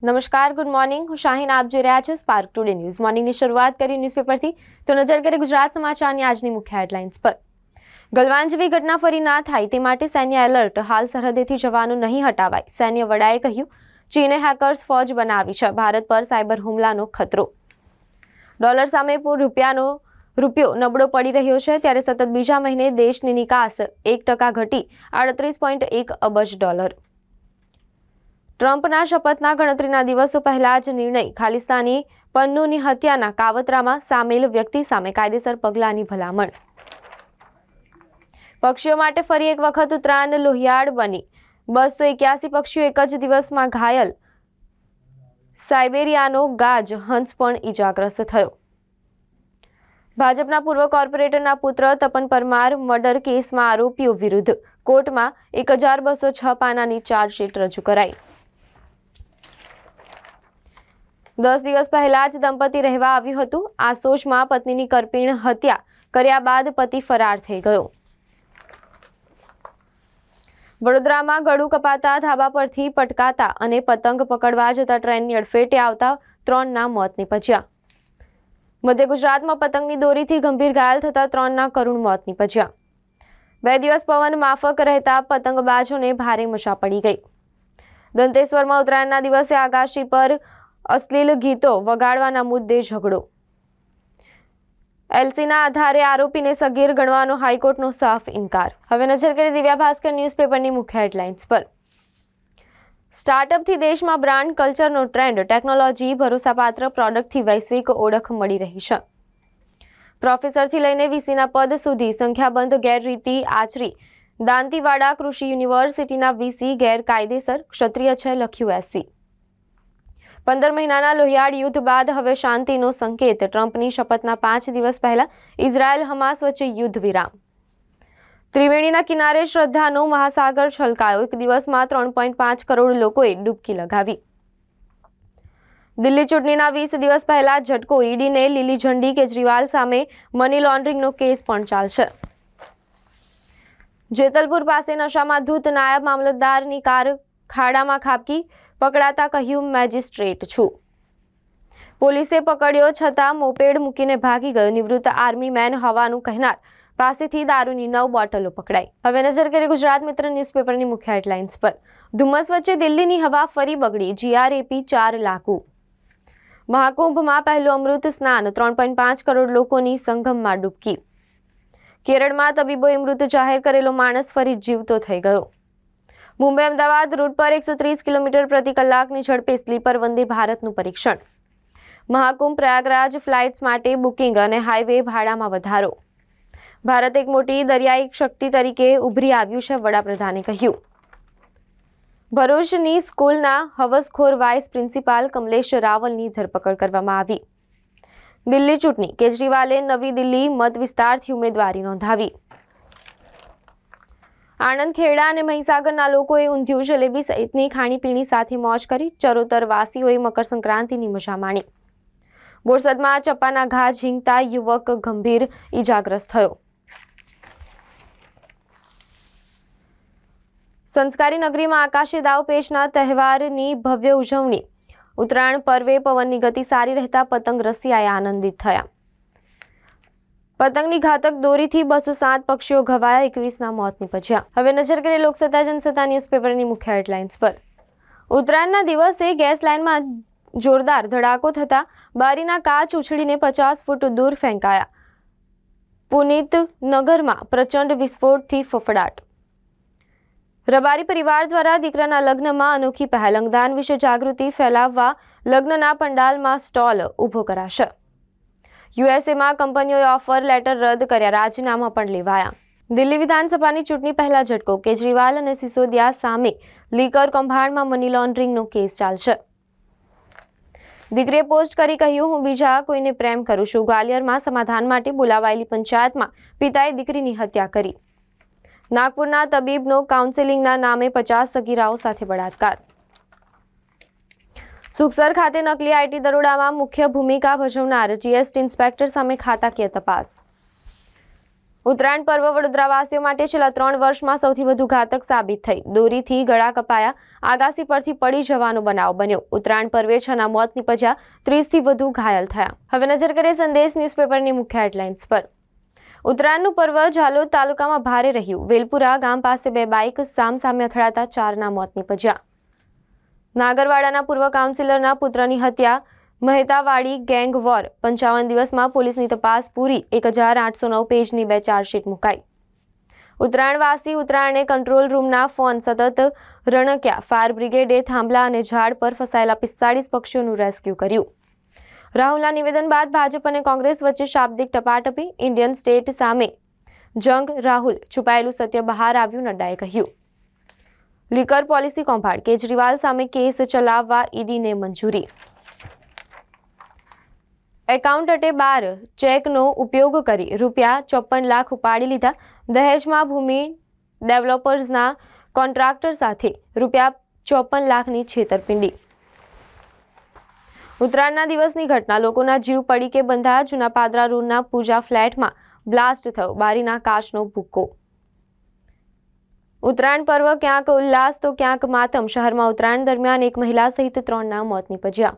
નમસ્કાર, good morning. હું શાહીન, આપ જોઈ રહ્યા છો સ્પાર્ક ટુડે ન્યૂઝ. મોર્નિંગની શરૂઆત કરી ન્યૂઝપેપરથી તો નજર કરીએ ગુજરાત સમાચારની આજની મુખ્ય હેડલાઇન્સ પર. ગલવાન જેવી ઘટના ફરી ના થાય તે માટે સૈન્ય એલર્ટ. હાલ સરહદેથી જવાનું નહીં હટાવાય. સૈન્ય વડાએ કહ્યું, ચીને હેકર્સ ફોજ બનાવી છે. ભારત પર સાયબર હુમલાનો ખતરો. ડોલર સામે રૂપિયો નબળો પડી રહ્યો છે, ત્યારે સતત બીજા મહિને દેશની નિકાસ 1% ઘટી $38.1 અબજ. ટ્રમ્પના શપથના ગણતરીના દિવસો પહેલા જ નિર્ણય. ખાલિસ્તાની પન્નુની હત્યાના કાવતરામાં સામેલ વ્યક્તિ સામે કાયદેસર પગલાંની ભલામણ. પક્ષીઓ માટે ફરી એક વખત ઉત્તરાયણ લોહિયાળ બની. 281 પક્ષીઓ એક જ દિવસમાં ઘાયલ. સાયબેરિયાનો ગાજ હંસ પણ ઈજાગ્રસ્ત થયો. ભાજપના પૂર્વ કોર્પોરેટરના પુત્ર તપન પરમાર મર્ડર કેસમાં આરોપીઓ વિરુદ્ધ કોર્ટમાં 1206 પાનાની ચાર્જશીટ રજૂ કરાઈ. 10 દિવસ પહેલા જ દંપતી રહેવા આવ્યું હતું. આસોજમાં પત્નીની કરપીણ હત્યા કર્યા બાદ પતિ ફરાર થઈ ગયો. વડોદરામાં ગળું કપાતા ધાબા પરથી પટકાતા અને પતંગ પકડવા જતા ટ્રેનની અડફેટે આવતા 3ના મોત નીપજ્યા. મધ્ય ગુજરાતમાં પતંગની દોરીથી ગંભીર ઘાયલ થતા 3ના કરુણ મોત નીપજ્યા. 2 દિવસ પવન માફક રહેતા પતંગબાજોને ભારે મજા પડી ગઈ. દંતેશ્વરમાં ઉત્તરાયણના દિવસે આકાશી પર અશ્લીલ ગીતો વગાડવાના મુદ્દે ઝઘડો. એલસીના આધારે આરોપીને સગીર ગણવાનો હાઈકોર્ટનો સાફ ઇનકાર. હવે નજર કરીએ દિવ્યા ભાસ્કર ન્યૂઝપેપરની મુખ્ય હેડલાઇન્સ પર. સ્ટાર્ટઅપથી દેશમાં બ્રાન્ડ કલ્ચરનો ટ્રેન્ડ. ટેકનોલોજી ભરોસાપાત્ર પ્રોડક્ટથી વૈશ્વિક ઓળખ મળી રહી છે. પ્રોફેસરથી લઈને વીસીના પદ સુધી સંખ્યાબંધ ગેરરીતિ આચરી. દાંતીવાડા કૃષિ યુનિવર્સિટીના વીસી ગેરકાયદેસર. ક્ષત્રિય છે, લખ્યું એસસી. 15 મહિનાના લોહિયાળ યુદ્ધ બાદ હવે શાંતિનો સંકેત. ટ્રમ્પની શપથના 5 દિવસ પહેલા ઇઝરાયલ હમાસ વચ્ચે યુદ્ધ વિરામ. ત્રિવેણીના કિનારે શ્રદ્ધાનો મહાસાગર છલકાયો. એક દિવસમાં 3.5 કરોડ લોકોએ ડૂબકી લગાવી. દિલ્હી ચૂંટણીના 20 દિવસ પહેલા ઝટકો. ઈડીને લીલી ઝંડી. કેજરીવાલ સામે મની લોન્ડરિંગનો કેસ પણ ચાલશે. જેતલપુર પાસે નશામાં ધૂત નાયબ મામલતદારની કાર ખાડામાં ખાબકી. પકડાતા કહ્યું, મેજિસ્ટ્રેટ છું. પોલીસે પકડ્યો છતાં મોપેડ મૂકીને ભાગી ગયો. નિવૃત્ત આર્મી મેન હોવાનું કહેનાર પાસેથી દારૂની 9 બોટલો પકડાઈ. હવે નજર કરીએ ગુજરાત મિત્ર ન્યૂઝપેપરની મુખ્ય હેડલાઇન્સ પર. ધુમ્મસ વચ્ચે દિલ્હીની હવા ફરી બગડી. જીઆરએપી 4 લાગુ. મહાકુંભમાં પહેલું અમૃત સ્નાન. 3.5 કરોડ લોકોની સંગમમાં ડૂબકી. કેરળમાં તબીબોએ મૃત જાહેર કરેલો માણસ ફરી જીવતો થઈ ગયો. મુંબઈ અમદાવાદ રૂટ પર 130 કિલોમીટર પ્રતિ કલાકની ઝડપે સ્લીપર વંદે ભારતનું પરીક્ષણ. મહાકુંભ પ્રયાગરાજ ફ્લાઇટ્સ માટે બુકિંગ અને હાઈવે ભાડામાં વધારો. ભારત એક મોટી દરિયાઈ શક્તિ તરીકે ઉભરી આવ્યું છે, વડાપ્રધાને કહ્યું. ભરૂચની સ્કૂલના હવસખોર વાઇસ પ્રિન્સિપાલ કમલેશ રાવલની ધરપકડ કરવામાં આવી. દિલ્હી ચૂંટણી. કેજરીવાલે નવી દિલ્હી મત વિસ્તારથી ઉમેદવારી નોંધાવી. આણંદ, ખેડા અને મહીસાગરના લોકોએ ઊંધિયું, જલેબી સહિતની ખાણીપીણી સાથે મોજ કરી. ચરોતર વાસીઓએ મકર સંક્રાંતિની મજા માણી. બોરસદમાં ચપ્પાના ઘા ઝીંકતા યુવક ગંભીર ઈજાગ્રસ્ત થયો. સંસ્કારી નગરીમાં આકાશી દાવપેચના તહેવારની ભવ્ય ઉજવણી. ઉત્તરાયણ પર્વે પવનની ગતિ સારી રહેતા પતંગ રસિયાએ આનંદિત થયા. પતંગની ઘાતક દોરીથી 207 પક્ષીઓ ઘવાયા. 21ના મોત નીપજ્યા. હવે નજર કરીએ લોકસત્તા જનસત્તા ન્યૂઝપેપરની મુખ્ય હેડલાઇન્સ પર. ઉત્તરાયણના દિવસે ગેસ લાઇનમાં જોરદાર ધડાકો થતા બારીના કાચ ઉછળીને 50 ફૂટ દૂર ફેંકાયા. પુનિતનગરમાં પ્રચંડ વિસ્ફોટથી ફફડાટ. રબારી પરિવાર દ્વારા દીકરાના લગ્નમાં અનોખી પહેલ. અંગદાન વિશે જાગૃતિ ફેલાવવા લગ્નના પંડાલમાં સ્ટોલ ઊભો કરાશે. યુએસએમાં કંપનીઓએ ઓફર લેટર રદ કર્યા. રાજીનામા પણ લેવાયા. દિલ્હી વિધાનસભાની ચૂંટણી પહેલા ઝટકો. કેજરીવાલ અને સિસોદિયા સામે લીકર કૌભાંડમાં મની લોન્ડરિંગનો કેસ ચાલશે. દીકરીએ પોસ્ટ કરી કહ્યું, હું બીજા કોઈને પ્રેમ કરું છું. ગ્વાલિયરમાં સમાધાન માટે બોલાવાયેલી પંચાયતમાં પિતાએ દીકરીની હત્યા કરી. નાગપુરના તબીબનો કાઉન્સેલિંગના નામે 50 સગીરાઓ સાથે બળાત્કાર. સુખસર ખાતે નકલી આઈટી દરોડામાં મુખ્ય ભૂમિકા ભજવનાર જીએસટી ઇન્સ્પેક્ટર સામે ખાતાકીય તપાસ. ઉત્તરાયણ પર્વ વડોદરાવાસીઓ માટે છેલ્લા 3 વર્ષમાં સૌથી વધુ ઘાતક સાબિત થઈ. દોરીથી ગળા કપાયા, આગાસી પરથી પડી જવાનો બનાવ બન્યો. ઉત્તરાયણ પર્વે 6ના મોત નીપજ્યા, 30થી વધુ ઘાયલ થયા. હવે નજર કરીએ સંદેશ ન્યૂઝપેપરની મુખ્ય હેડલાઇન્સ પર. ઉત્તરાયણનું પર્વ ઝાલોદ તાલુકામાં ભારે રહ્યું. વેલપુરા ગામ પાસે 2 બાઇક સામસામે અથડાતા 4ના મોત નીપજ્યા. નાગરવાડાના પૂર્વ કાઉન્સિલરના પુત્રની હત્યા, મહેતાવાડી ગેંગ વોર. 55 દિવસમાં પોલીસની તપાસ પૂરી. 1809 પેજની 2 ચાર્જશીટ મુકાઈ. ઉત્તરાયણવાસી ઉત્તરાયણે કંટ્રોલ રૂમના ફોન સતત રણક્યા. ફાયર બ્રિગેડે થાંભલા અને ઝાડ પર ફસાયેલા 45 પક્ષીઓનું રેસ્ક્યુ કર્યું. રાહુલના નિવેદન બાદ ભાજપ અને કોંગ્રેસ વચ્ચે શાબ્દિક ટપાટપી. ઇન્ડિયન સ્ટેટ સામે જંગ. રાહુલ છુપાયેલું સત્ય બહાર આવ્યું, નડ્ડાએ કહ્યું. લીકર પોલિસી કૌભાંડ. કેજરીવાલ સામે કેસ ચલાવવા ઈડીને મંજૂરી. એકાઉન્ટન્ટે 12 ચેકનો ઉપયોગ કરી ₹54 લાખ ઉપાડી લીધા. દહેજમાં ભૂમિ ડેવલપર્સના કોન્ટ્રાક્ટર સાથે ₹54 લાખની છેતરપિંડી. ઉત્તરાયણના દિવસની ઘટના. લોકોના જીવ પડીકે બંધાયા. જૂના પાદરા રોડના પૂજા ફ્લેટમાં બ્લાસ્ટ થયો. બારીના કાચનો ભૂક્કો. ઉત્તરાયણ પર્વ ક્યાંક ઉલ્લાસ તો ક્યાંક માતમ. શહેરમાં ઉત્તરાયણ દરમિયાન એક મહિલા સહિત 3ના મોત નીપજ્યા.